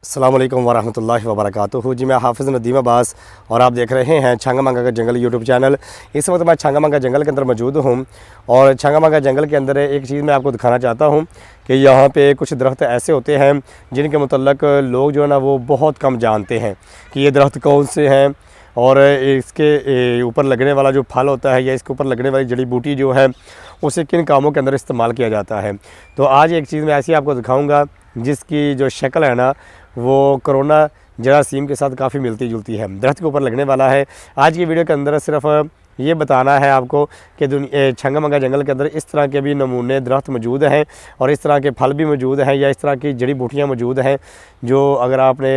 अस्सलाम वालेकुम वरहमतुल्लाहि वबरकातुहू। जी मैं हाफ़िज़ नदीम अब्बास और आप देख रहे हैं छंगा मंगा का जंगल यूट्यूब चैनल। इस वक्त मैं छंगा मंगा जंगल के अंदर मौजूद हूँ और छंगा मंगा जंगल के अंदर एक चीज़ मैं आपको दिखाना चाहता हूँ कि यहाँ पे कुछ दरख्त ऐसे होते हैं जिनके मुतल्लक लोग जो है ना वो बहुत कम जानते हैं कि ये दरख्त कौन से हैं और इसके ऊपर लगने वाला जो फल होता है या इसके ऊपर लगने वाली जड़ी बूटी जो है उसे किन कामों के अंदर इस्तेमाल किया जाता है। तो आज एक चीज़ मैं ऐसी आपको दिखाऊंगा जिसकी जो शक्ल है ना वो कोरोना जरासीम के साथ काफ़ी मिलती जुलती है, दरख्त के ऊपर लगने वाला है। आज की वीडियो के अंदर सिर्फ ये बताना है आपको कि छंगा मंगा जंगल के अंदर इस तरह के भी नमूने दरख्त मौजूद हैं और इस तरह के फल भी मौजूद हैं या इस तरह की जड़ी बूटियाँ मौजूद हैं जो अगर आपने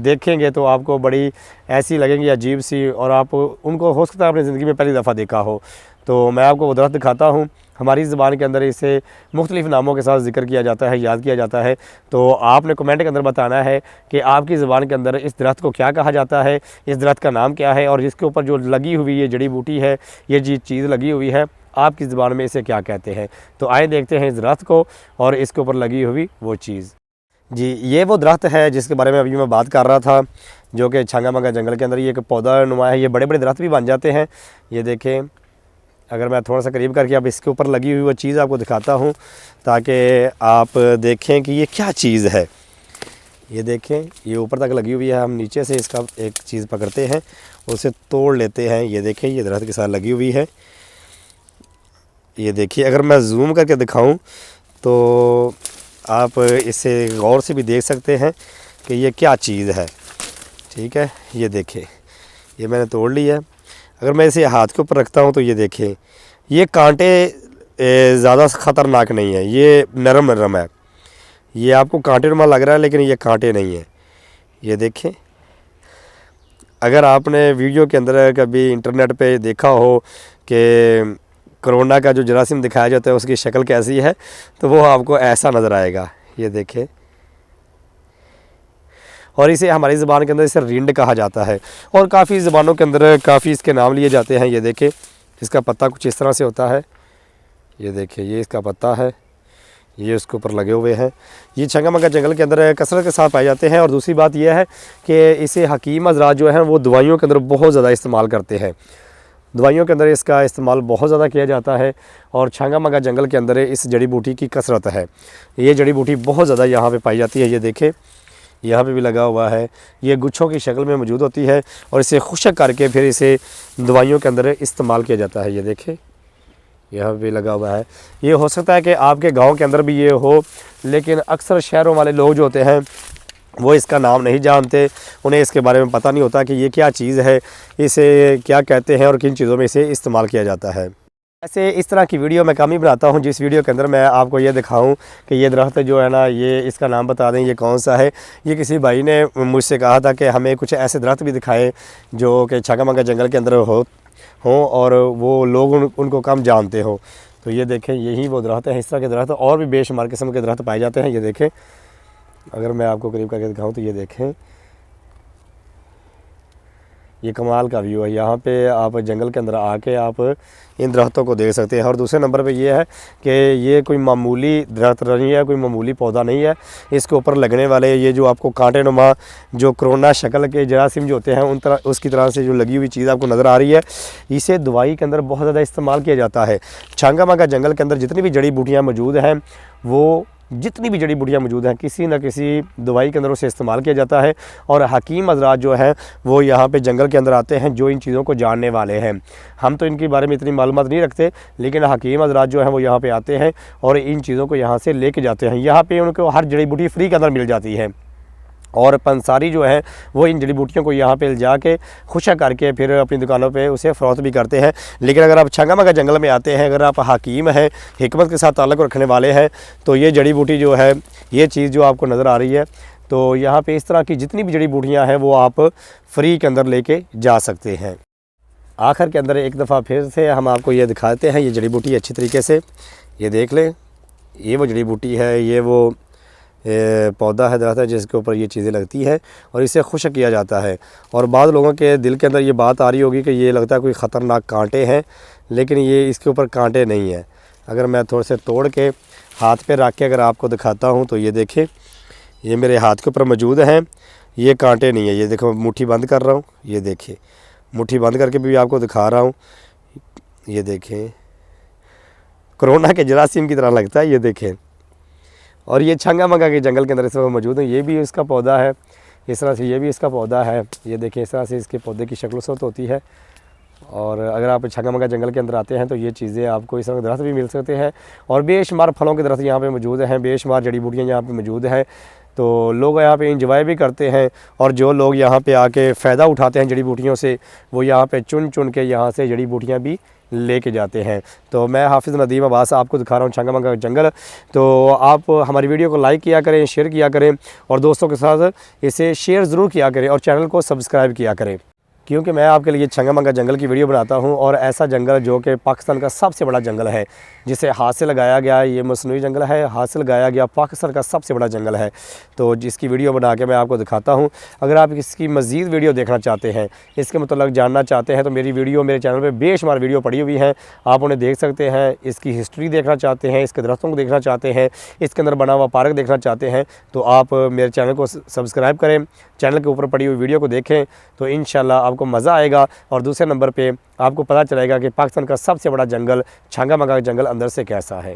देखेंगे तो आपको बड़ी ऐसी लगेंगी अजीब सी और आप उनको हो सकता है अपनी ज़िंदगी में पहली दफ़ा देखा हो। तो मैं आपको वो दरख्त दिखाता हूँ। हमारी ज़बान के अंदर इसे मुख्तलिफ़ नामों के साथ ज़िक्र किया जाता है, याद किया जाता है। तो आपने कमेंट के अंदर बताना है कि आपकी ज़बान के अंदर इस दरख्त को क्या कहा जाता है, इस दरख्त का नाम क्या है और जिसके ऊपर जो लगी हुई ये जड़ी बूटी है, ये चीज़ लगी हुई है, आपकी ज़बान में इसे क्या कहते हैं। तो आए देखते हैं इस दरख्त को और इसके ऊपर लगी हुई वो चीज़। जी ये वो दरख्त है जिसके बारे में अभी मैं बात कर रहा था, जो कि छंगा मंगा जंगल के अंदर ये एक पौधा नुमा है। ये बड़े बड़े दरख्त भी बन जाते हैं। ये देखें, अगर मैं थोड़ा सा करीब करके अब इसके ऊपर लगी हुई वो चीज़ आपको दिखाता हूँ ताकि आप देखें कि ये क्या चीज़ है। ये देखें, ये ऊपर तक लगी हुई है। हम नीचे से इसका एक चीज़ पकड़ते हैं, उसे तोड़ लेते हैं। ये देखें, ये दरख्त के साथ लगी हुई है। ये देखिए, अगर मैं जूम करके दिखाऊं तो आप इसे गौर से भी देख सकते हैं कि ये क्या चीज़ है। ठीक है, ये देखें, ये मैंने तोड़ लिया है। अगर मैं इसे हाथ के ऊपर रखता हूँ तो ये देखें, ये कांटे ज़्यादा ख़तरनाक नहीं है, ये नरम नरम है। ये आपको कांटे नुमा लग रहा है लेकिन ये कांटे नहीं है। ये देखें, अगर आपने वीडियो के अंदर कभी इंटरनेट पे देखा हो कि कोरोना का जो जरासीम दिखाया जाता है उसकी शक्ल कैसी है तो वो आपको ऐसा नज़र आएगा। ये देखें, और इसे हमारी ज़बान के अंदर इसे रिंड कहा जाता है और काफ़ी ज़बानों के अंदर काफ़ी इसके नाम लिए जाते हैं। ये देखें, इसका पत्ता कुछ इस तरह से होता है। ये देखें, ये इसका पत्ता है, ये उसके ऊपर लगे हुए हैं। ये छंगा मंगा जंगल के अंदर कसरत के साथ पाए जाते हैं। और दूसरी बात यह है कि इसे हकीम हज़रात जो हैं वो दवाइयों के अंदर बहुत ज़्यादा इस्तेमाल करते हैं। दवाइयों के अंदर इसका इस्तेमाल बहुत ज़्यादा किया जाता है और छंगा मंगा जंगल के अंदर इस जड़ी बूटी की कसरत है। ये जड़ी बूटी बहुत ज़्यादा यहाँ पर पाई जाती है। ये देखें, यहाँ पे भी लगा हुआ है। ये गुच्छों की शक्ल में मौजूद होती है और इसे खुश्क करके फिर इसे दवाइयों के अंदर इस्तेमाल किया जाता है। ये देखें, यहाँ पे भी लगा हुआ है। ये हो सकता है कि आपके गांव के अंदर भी ये हो, लेकिन अक्सर शहरों वाले लोग जो होते हैं वो इसका नाम नहीं जानते, उन्हें इसके बारे में पता नहीं होता कि ये क्या चीज़ है, इसे क्या कहते हैं और किन चीज़ों में इसे इस्तेमाल किया जाता है। ऐसे इस तरह की वीडियो मैं कम ही बनाता हूँ जिस वीडियो के अंदर मैं आपको ये दिखाऊं कि ये दरख्त जो है ना, ये इसका नाम बता दें ये कौन सा है। ये किसी भाई ने मुझसे कहा था कि हमें कुछ ऐसे दरख्त भी दिखाएं जो कि छंगा मंगा जंगल के अंदर हों और वो लोग उनको कम जानते हो। तो ये देखें, यही वो दरख्त है। इस तरह के दरख्त और भी बेशुमार किस्म के दरख्त पाए जाते हैं। ये देखें, अगर मैं आपको करीब करके दिखाऊँ तो ये देखें, ये कमाल का व्यू है। यहाँ पे आप जंगल के अंदर आके आप इन दरख्तों को देख सकते हैं। और दूसरे नंबर पे ये है कि ये कोई मामूली दरख्त नहीं है, कोई मामूली पौधा नहीं है। इसके ऊपर लगने वाले ये जो आपको कांटे नुमा जो कोरोना शक्ल के जरासीम जो होते हैं उन तरह उसकी तरह से जो लगी हुई चीज़ आपको नज़र आ रही है, इसे दवाई के अंदर बहुत ज़्यादा इस्तेमाल किया जाता है। छंगा मंगा जंगल के अंदर जितनी भी जड़ी बूटियाँ मौजूद हैं वो जितनी भी जड़ी बूटियाँ मौजूद हैं किसी न किसी दवाई के अंदर उसे इस्तेमाल किया जाता है। और हकीम हज़रात जो हैं वो यहाँ पे जंगल के अंदर आते हैं जो इन चीज़ों को जानने वाले हैं। हम तो इनके बारे में इतनी मालूमात नहीं रखते, लेकिन हकीम हज़रात जो हैं वो यहाँ पे आते हैं और इन चीज़ों को यहाँ से लेके जाते हैं। यहाँ पे उनको हर जड़ी बूटी फ्री के अंदर मिल जाती है और पंसारी जो है वो इन जड़ी बूटियों को यहाँ पे ले जा के खुशक करके फिर अपनी दुकानों पे उसे फ़रोख्त भी करते हैं। लेकिन अगर आप छंगा मंगा जंगल में आते हैं, अगर आप हकीम हैं, हिकमत के साथ ताल्लुक़ रखने वाले हैं, तो ये जड़ी बूटी जो है, ये चीज़ जो आपको नज़र आ रही है, तो यहाँ पे इस तरह की जितनी भी जड़ी बूटियाँ हैं वो आप फ्री के अंदर लेके जा सकते हैं। आखिर के अंदर एक दफ़ा फिर से हम आपको ये दिखाते हैं ये जड़ी बूटी अच्छी तरीके से। ये देख लें, ये वो जड़ी बूटी है, ये वो पौधा है, दरख्त है जिसके ऊपर ये चीज़ें लगती हैं और इसे खुश्क किया जाता है। और बाद लोगों के दिल के अंदर ये बात आ रही होगी कि ये लगता है कोई ख़तरनाक कांटे हैं, लेकिन ये इसके ऊपर कांटे नहीं हैं। अगर मैं थोड़े से तोड़ के हाथ पे रख के अगर आपको दिखाता हूँ तो ये देखें, ये मेरे हाथ के ऊपर मौजूद हैं, ये कांटे नहीं है। ये देखो मुट्ठी बंद कर रहा हूँ, ये देखिए मुट्ठी बंद करके भी आपको दिखा रहा हूँ। ये देखें कोरोना के जरासीम की तरह लगता है, ये देखें। और ये छंगा मंगा के जंगल के अंदर इस वक्त मौजूद है। ये भी इसका पौधा है, इस तरह से ये भी इसका पौधा है। ये देखें इस तरह से इसके पौधे की शक्ल सूरत होती है। और अगर आप छंगा मंगा जंगल के अंदर आते हैं तो ये चीज़ें आपको इस तरह के दरख्त भी मिल सकते हैं। और बेशुमार फलों के दरख्त यहाँ पे मौजूद हैं, बेशुमार जड़ी बूटियाँ यहाँ पे मौजूद हैं। तो लोग यहाँ पे इंजॉय भी करते हैं, और जो लोग यहाँ पे आके फ़ायदा उठाते हैं जड़ी बूटियों से, वो यहाँ पे चुन चुन के यहाँ से जड़ी बूटियाँ भी लेके जाते हैं। तो मैं हाफिज़ नदीम अब्बास आपको दिखा रहा हूँ छंगा मंगा जंगल। तो आप हमारी वीडियो को लाइक किया करें, शेयर किया करें, और दोस्तों के साथ इसे शेयर ज़रूर किया करें, और चैनल को सब्सक्राइब किया करें, क्योंकि मैं आपके लिए छंगा मंगा जंगल की वीडियो बनाता हूं। और ऐसा जंगल जो कि पाकिस्तान का सबसे बड़ा जंगल है, जिसे हाथ से लगाया गया, ये मसनूई जंगल है, हाथ से लगाया गया पाकिस्तान का सबसे बड़ा जंगल है। तो जिसकी वीडियो बना के मैं आपको दिखाता हूं। अगर आप इसकी मज़ीद वीडियो देखना चाहते हैं, इसके मतलब जानना चाहते हैं, तो मेरी वीडियो मेरे चैनल पर बेशुमार वीडियो पड़ी हुई हैं, आप उन्हें देख सकते हैं। इसकी हिस्ट्री देखना चाहते हैं, इसके दरख्तों को देखना चाहते हैं, इसके अंदर बना हुआ पार्क देखना चाहते हैं, तो आप मेरे चैनल को सब्सक्राइब करें, चैनल के ऊपर पड़ी हुई वीडियो को देखें, तो इंशाल्लाह आपको मज़ा आएगा। और दूसरे नंबर पे आपको पता चलेगा कि पाकिस्तान का सबसे बड़ा जंगल छंगा मंगा जंगल अंदर से कैसा है।